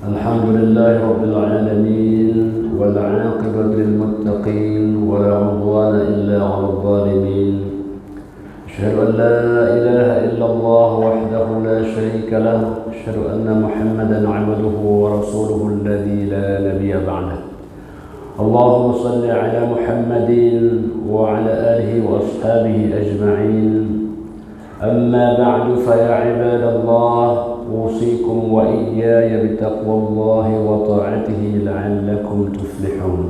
الحمد لله رب العالمين والعاقبة للمتقين ولا عدوان إلا على الظالمين. أشهد أن لا إله إلا الله وحده لا شريك له. أشهد أن محمدا عبده ورسوله الذي لا نبي بعده. اللهم صل على محمد وعلى آله وأصحابه أجمعين. أما بعد فيا عباد الله، أوصيكم وإياي بتقوى الله وطاعته لعلكم تفلحون.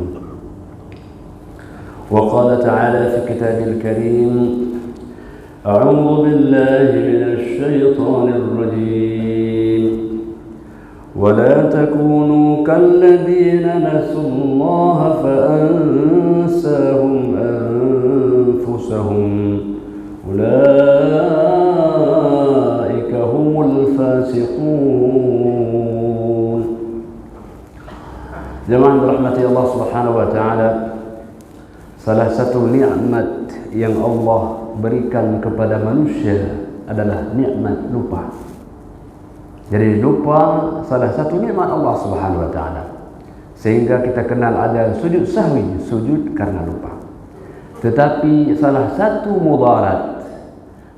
وقال تعالى في كتابه الكريم: أعوذ بالله من الشيطان الرجيم. ولا تكونوا كالذين نسوا الله فأنساهم أنفسهم أولئك هم الفاسقون. Jemaah dirahmati Allah Subhanahu wa taala, salah satu nikmat yang Allah berikan kepada manusia adalah nikmat lupa. Jadi lupa salah satu nikmat Allah Subhanahu wa taala. Sehingga kita kenal ada sujud sahwi, sujud karena lupa. Tetapi salah satu mudarat,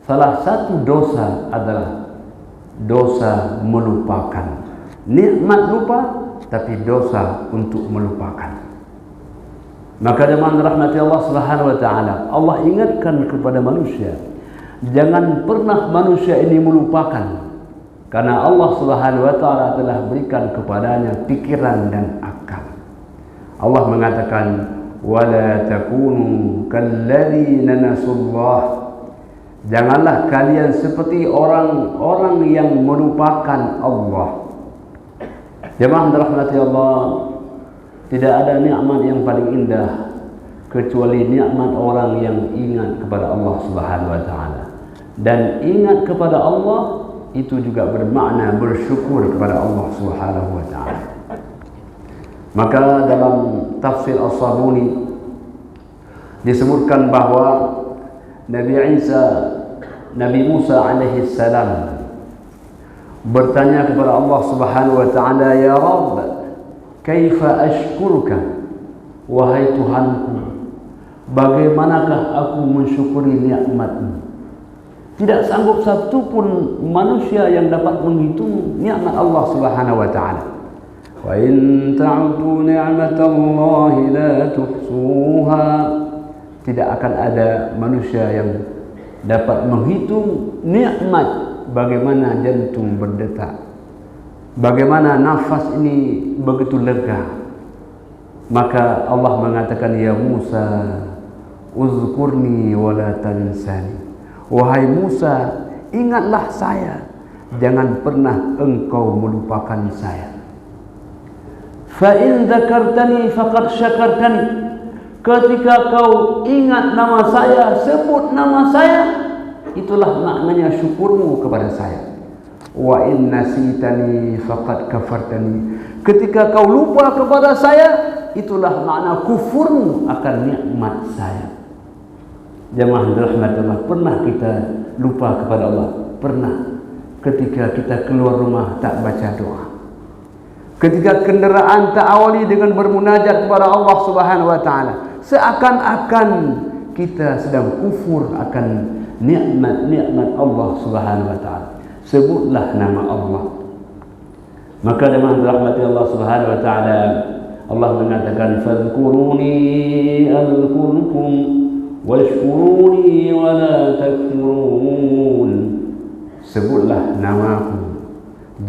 salah satu dosa adalah dosa melupakan. Nikmat lupa, tapi dosa untuk melupakan. Maka jemaah rahmati Allah Subhanahu wa taala, Allah ingatkan kepada manusia, jangan pernah manusia ini melupakan, karena Allah Subhanahu wa taala telah berikan kepadanya pikiran dan akal. Allah mengatakan, wala takunu kalladzina nasullah. Janganlah kalian seperti orang-orang yang melupakan Allah. Jemaah dirahmati Allah, tidak ada nikmat yang paling indah kecuali nikmat orang yang ingat kepada Allah Subhanahu wa taala. Dan ingat kepada Allah itu juga bermakna bersyukur kepada Allah Subhanahu wa taala. Maka dalam tafsir As-Sabuni disebutkan bahawa Nabi Musa alaihi salam bertanya kepada Allah Subhanahu wa taala, ya Rabb, kaifa ashkuruka? Wahai Tuhanku, bagaimanakah aku mensyukuri nikmat-Mu? Tidak sanggup satu pun manusia yang dapat menghitung nikmat Allah Subhanahu wa taala. Wa in ta'udu ni'matallahi la tuhsuha. Tidak akan ada manusia yang dapat menghitung nikmat bagaimana jantung berdetak, bagaimana nafas ini begitu lega. Maka Allah mengatakan, ya Musa, uzkurni wa la tansani. Wahai Musa, ingatlah saya, jangan pernah engkau melupakan saya. Fa in dzakartani faqad syakartani. Ketika kau ingat nama saya, sebut nama saya, itulah maknanya syukurmu kepada saya. Wa in nasitani faqad kafartani. Ketika kau lupa kepada saya, itulah makna kufurmu akan nikmat saya. Jemaah rahmatullah, pernah kita lupa kepada Allah? Pernah. Ketika kita keluar rumah tak baca doa. Ketika kenderaan tak awali dengan bermunajat kepada Allah Subhanahu wa taala. Seakan-akan kita sedang kufur akan nikmat-nikmat Allah Subhanahu wa taala. Sebutlah nama Allah. Maka dengan rahmat Allah Subhanahu wa taala, Allah mengatakan, fadhkuruni azkurkum washkuruni wa la takfurun. Sebutlah namaku,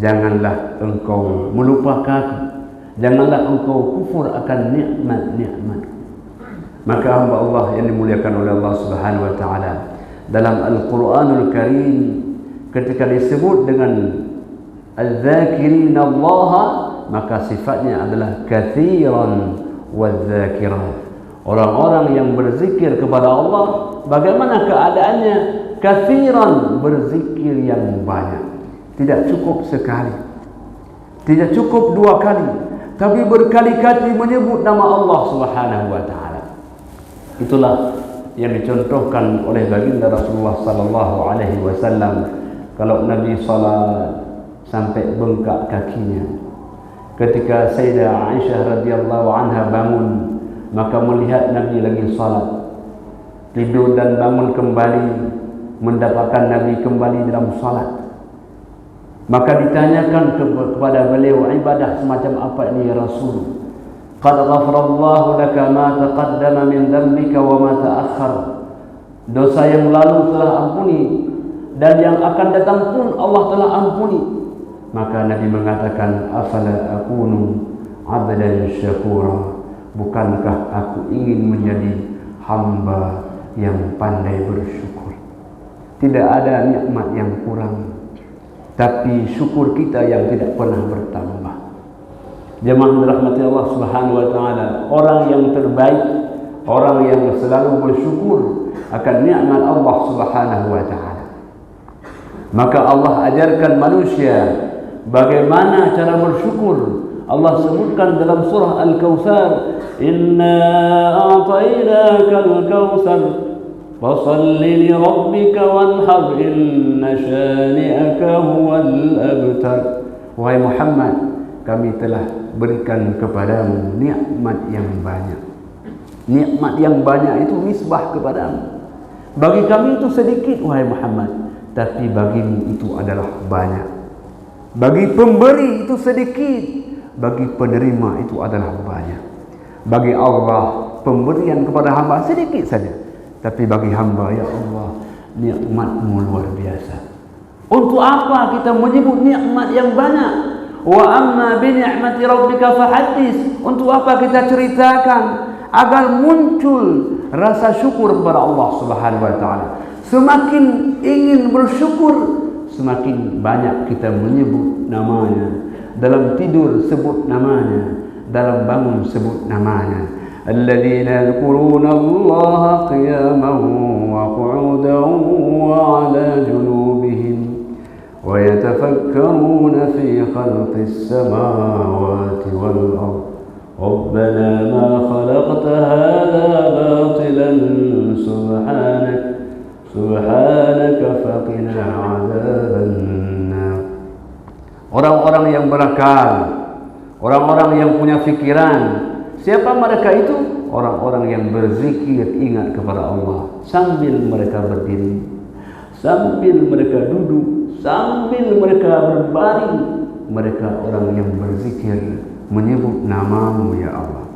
janganlah engkau melupakan, janganlah engkau kufur akan nikmat-nikmat. Maka hamba Allah yang dimuliakan oleh Allah Subhanahu wa taala, dalam Al-Quranul Karim ketika disebut dengan al-dzakirin Allah, maka sifatnya adalah katsiran wadz-dzakirat. Orang-orang yang berzikir kepada Allah, bagaimana keadaannya? Katsiran, berzikir yang banyak. Tidak cukup sekali, tidak cukup dua kali, tapi berkali-kali menyebut nama Allah Subhanahu wa taala. Itulah yang dicontohkan oleh baginda Rasulullah sallallahu alaihi wasallam. Kalau Nabi salat, sampai bengkak kakinya. Ketika Sayyidah Aisyah radhiyallahu anha bangun, maka melihat Nabi lagi salat, tidur dan bangun kembali, mendapatkan Nabi kembali dalam salat. Maka ditanyakan kepada beliau, ibadah semacam apa ini ya Rasul? Qad ghafarallahu laka ma taqaddama min dhanbika wa ma ta'akhkhar. Dosa yang lalu telah ampuni dan yang akan datang pun Allah telah ampuni. Maka Nabi mengatakan, afala akunu abdan syakura, bukankah aku ingin menjadi hamba yang pandai bersyukur? Tidak ada nikmat yang kurang, tapi syukur kita yang tidak pernah bertambah. Jemaah dirahmati Allah Subhanahu wa taala, orang yang terbaik, orang yang selalu bersyukur akan nikmat Allah Subhanahu wa taala. Maka Allah ajarkan manusia bagaimana cara bersyukur. Allah sebutkan dalam surah Al-Kautsar, inna a'tainaka al-kautsar fasalli li rabbika wanhar inna syani'aka huwal abtar. Wahai Muhammad, kami telah berikan kepadamu nikmat yang banyak. Nikmat yang banyak itu misbah kepadamu. Bagi kami itu sedikit wahai Muhammad, tapi bagimu itu adalah banyak. Bagi pemberi itu sedikit, bagi penerima itu adalah banyak. Bagi Allah, pemberian kepada hamba sedikit saja, tapi bagi hamba, ya Allah, nikmat-Mu luar biasa. Untuk apa kita menyebut nikmat yang banyak? Wa amma bi ni'mati rabbika fahaddits. Untuk apa kita ceritakan? Agar muncul rasa syukur kepada Allah Subhanahu wa taala. Semakin ingin bersyukur, semakin banyak kita menyebut namanya. Dalam tidur sebut namanya, dalam bangun sebut namanya. Alladzina yadhkuruna Allaha qiyaman wa qu'udan wa 'ala junubihim wa yatafakkaruna fi khalqis samawati wal ardh. Rabbana ma khalaqta hadha batilan subhanaka faqina 'adzaban nar. Orang-orang yang berakal, orang-orang yang punya fikiran. Siapa mereka itu? Orang-orang yang berzikir, ingat kepada Allah sambil mereka berdiri, sambil mereka duduk, sambil mereka berbaring. Mereka orang yang berzikir, menyebut nama-Mu ya Allah.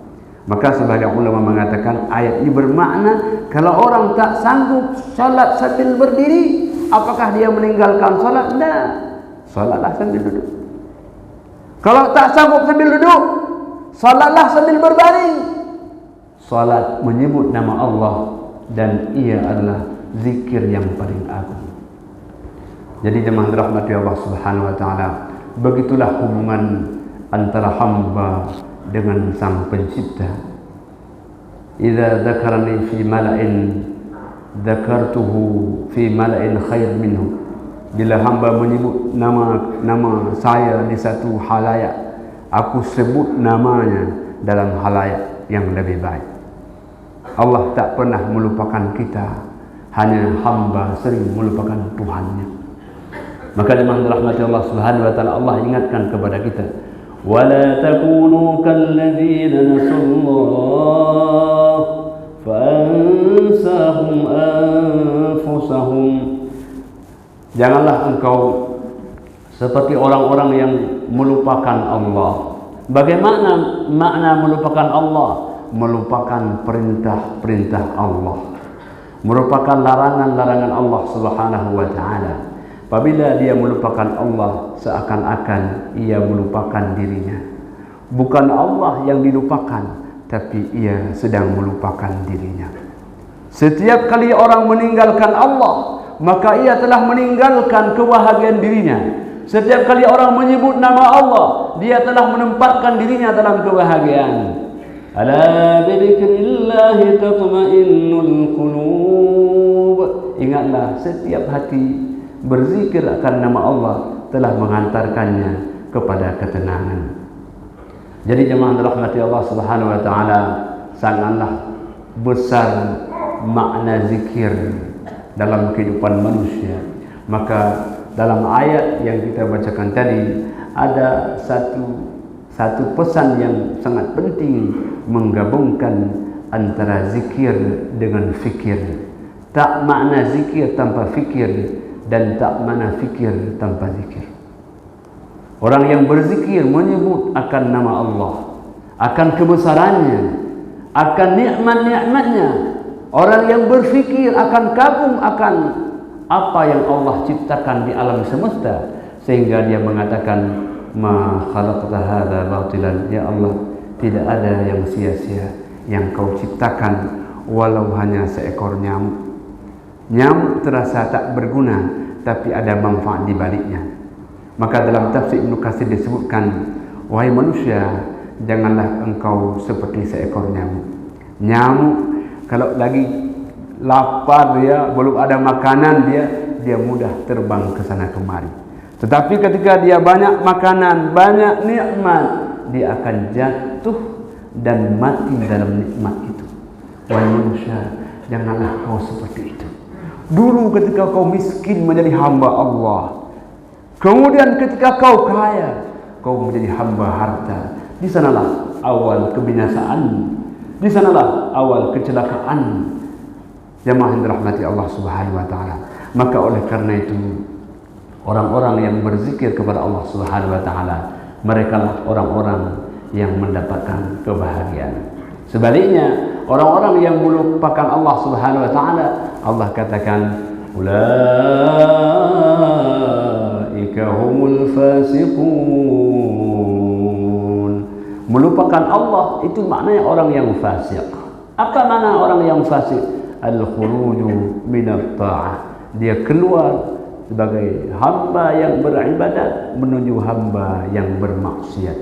Maka sebagian ulama mengatakan ayat ini bermakna kalau orang tak sanggup salat sambil berdiri, apakah dia meninggalkan salat? Tidak, salatlah sambil duduk. Kalau tak sanggup sambil duduk, salatlah sambil berbaring. Salat menyebut nama Allah dan ia adalah zikir yang paling agung. Jadi jemaah dirahmati Allah Subhanahu wa taala, begitulah hubungan antara hamba dengan Sang Pencipta. Idza dzakarani fi mala'in dzakartuhu fi mala'in khair minhu. Bila hamba menyebut nama saya di satu halayak, aku sebut namanya dalam halayak yang lebih baik. Allah tak pernah melupakan kita, hanya hamba sering melupakan Tuhannya. Maka jemaah dirahmati Allah Subhanahu wa taala, Allah ingatkan kepada kita, wala takunu kalladzina nasallah fa ansahum anfusahum. Janganlah engkau seperti orang-orang yang melupakan Allah. Bagaimana makna melupakan Allah? Melupakan perintah-perintah Allah, merupakan larangan-larangan Allah Subhanahu wa taala. Apabila dia melupakan Allah, seakan-akan ia melupakan dirinya. Bukan Allah yang dilupakan, tapi ia sedang melupakan dirinya. Setiap kali orang meninggalkan Allah, maka ia telah meninggalkan kebahagiaan dirinya. Setiap kali orang menyebut nama Allah, dia telah menempatkan dirinya dalam kebahagiaan. Ala bidzikrillahi tatma'innul qulub. Ingatlah, setiap hati berzikir akan nama Allah telah mengantarkannya kepada ketenangan. Jadi jemaah dirahmati Allah Subhanahu wa taala, sangatlah besar makna zikir dalam kehidupan manusia. Maka dalam ayat yang kita bacakan tadi ada satu pesan yang sangat penting, menggabungkan antara zikir dengan fikir. Tak makna zikir tanpa fikir dan tak makna fikir tanpa zikir. Orang yang berzikir menyebut akan nama Allah, akan kebesarannya, akan nikmat-nikmatnya. Orang yang berfikir akan kagum akan apa yang Allah ciptakan di alam semesta, sehingga dia mengatakan, ma khalaqta hadza batilan, ya Allah, tidak ada yang sia-sia yang kau ciptakan walau hanya seekor nyamuk. Nyamuk terasa tak berguna, tapi ada manfaat di baliknya. Maka dalam tafsir Ibnu Katsir disebutkan, wahai manusia, janganlah engkau seperti seekor nyamuk. Nyamuk kalau lagi lapar, dia belum ada makanan, dia mudah terbang ke sana kemari. Tetapi ketika dia banyak makanan, banyak nikmat, dia akan jatuh dan mati dalam nikmat itu. Wahai manusia, janganlah kau seperti itu. Dulu ketika kau miskin menjadi hamba Allah, kemudian ketika kau kaya, kau menjadi hamba harta. Di sanalah awal kebinasaan, di sanalah awal kecelakaan. Jemaah yang dirahmati Allah Subhanahu wa taala. Maka oleh karena itu, orang-orang yang berzikir kepada Allah Subhanahu wa taala, merekalah orang-orang yang mendapatkan kebahagiaan. Sebaliknya, orang-orang yang melupakan Allah Subhanahu wa taala, Allah katakan, ulaika humul fasiqun. Melupakan Allah itu maknanya orang yang fasik. Apa makna orang yang fasik? Al-khuruju minat ta'ah. Dia keluar sebagai hamba yang beribadat menuju hamba yang bermaksiat.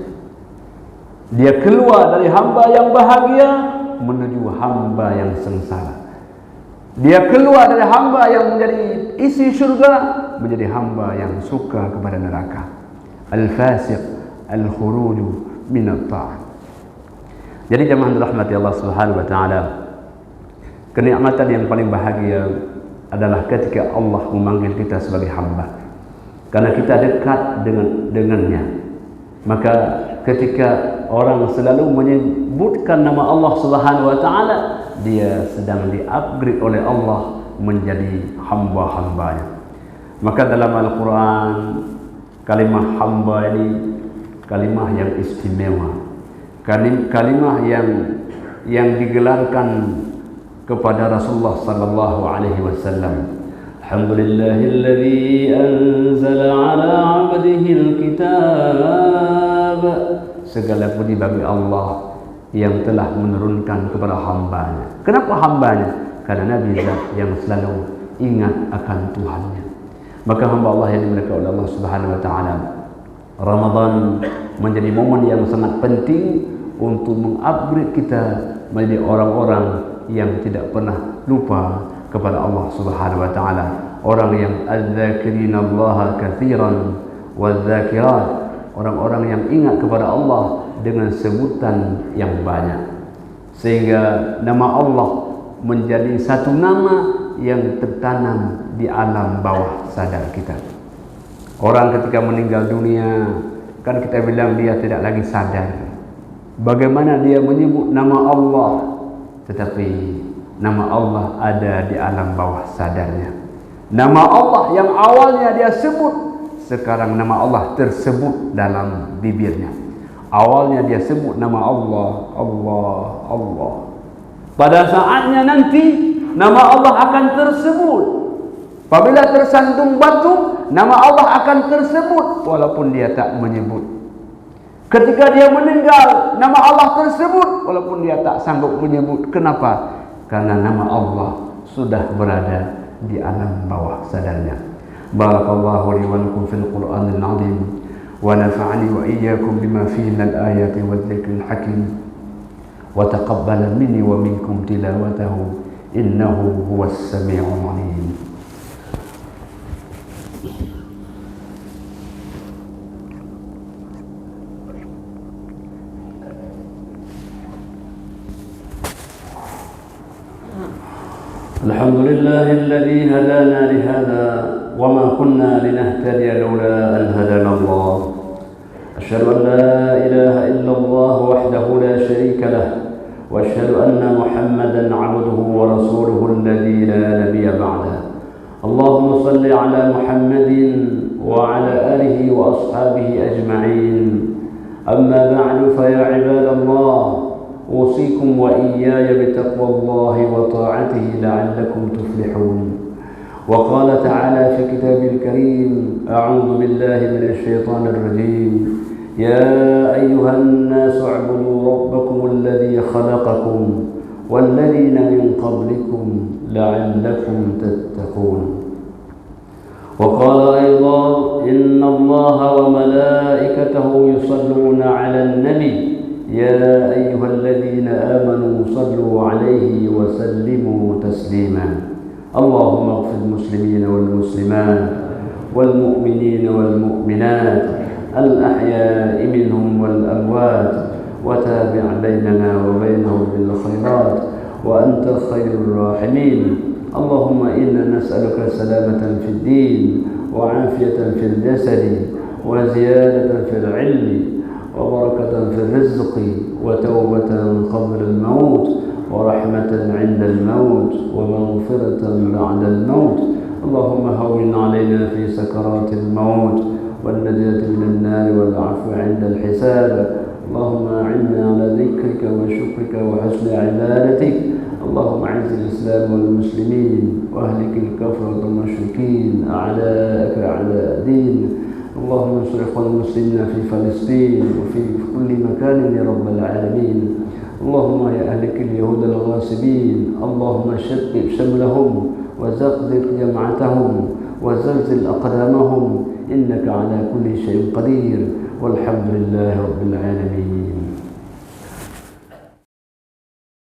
Dia keluar dari hamba yang bahagia menuju hamba yang sengsara. Dia keluar dari hamba yang menjadi isi syurga menjadi hamba yang suka kepada neraka. Al-fasiq, al-khuruju minat ta'ah. Jadi jemaah dirahmati Allah Subhanahu wa taala, kenikmatan yang paling bahagia adalah ketika Allah memanggil kita sebagai hamba, karena kita dekat dengannya. Maka ketika orang selalu menyebutkan nama Allah Subhanahu wa taala, dia sedang di-upgrade oleh Allah menjadi hamba-hambanya. Maka dalam Al-Quran, kalimah hamba ini kalimah yang istimewa, kalimah yang digelarkan kepada Rasulullah sallallahu alaihi wasallam. Alhamdulillahilladzi anzala ala 'abdihi alkitab. Segala puji bagi Allah yang telah menurunkan kepada hambanya. Kenapa hambanya? Karena Nabi yang selalu ingat akan Tuhannya. Maka hamba Allah yang dimuliakan oleh Allah Subhanahu wa taala, Ramadan menjadi momen yang sangat penting untuk mengupgrade kita menjadi orang-orang yang tidak pernah lupa kepada Allah Subhanahu wa taala, orang yang adz-dzakirinallaha katsiran wadz-dzakirat, orang-orang yang ingat kepada Allah dengan sebutan yang banyak, sehingga nama Allah menjadi satu nama yang tertanam di alam bawah sadar kita. Orang ketika meninggal dunia, kan kita bilang dia tidak lagi sadar bagaimana dia menyebut nama Allah, tetapi nama Allah ada di alam bawah sadarnya. Nama Allah yang awalnya dia sebut, sekarang nama Allah tersebut dalam bibirnya. Awalnya dia sebut nama Allah, Allah, Allah. Pada saatnya nanti nama Allah akan tersebut. Apabila tersandung batu, nama Allah akan tersebut walaupun dia tak menyebut. Ketika dia meninggal, nama Allah tersebut walaupun dia tak sanggup menyebut. Kenapa? Karena nama Allah sudah berada di alam bawah sadarnya. Barakallahu li wa lakum fil Qur'anil 'azim wa nafa'ani wa iyyakum bima fihi minal ayati wadh-dhikril hakim wa taqabbala minni wa minkum tilawatahu innahu huwas sami'ul 'alim. الحمد لله الذي هدانا لهذا وما كنا لنهتدي لولا أن هدانا الله. أشهد أن لا إله إلا الله وحده لا شريك له، وأشهد أن محمدا عبده ورسوله الذي لا نبي بعده. اللهم صل على محمد وعلى آله وأصحابه أجمعين. أما بعد، فيا عباد الله، أوصيكم وإياي بتقوى الله وطاعته لعلكم تفلحون. وقال تعالى في كتابه الكريم: أعوذ بالله من الشيطان الرجيم: يا أيها الناس اعبدوا ربكم الذي خلقكم والذين من قبلكم لعلكم تتقون. وقال أيضا: إن الله وملائكته يصلون على النبي يا أيها الذين آمنوا صلوا عليه وسلموا تسليما. اللهم اغفر المسلمين والمسلمات والمؤمنين والمؤمنات الأحياء منهم والأموات، وتابع بيننا وبينهم بالخيرات وأنت خير الراحمين. اللهم إنا نسألك سلامة في الدين وعافية في الجسد وزيادة في العلم وبركة في الرزق وتوبة قبل الموت ورحمة عند الموت ومغفرة بعد الموت. اللهم هون علينا في سكرات الموت والنجاة من النار والعفو عند الحساب. اللهم أعنا على ذكرك وشكرك وحسن عبادتك. اللهم أعز الإسلام والمسلمين وأهلك الكفرة والمشركين أعداءك أعداء دين. اللهم انصر إخوان المسلمين في فلسطين وفي كل مكان يا رب العالمين. اللهم يا أهلك اليهود الغاصبين، اللهم شتت شملهم وزقزق جمعتهم وزلزل أقدامهم، إنك على كل شيء قدير، والحمد لله رب العالمين.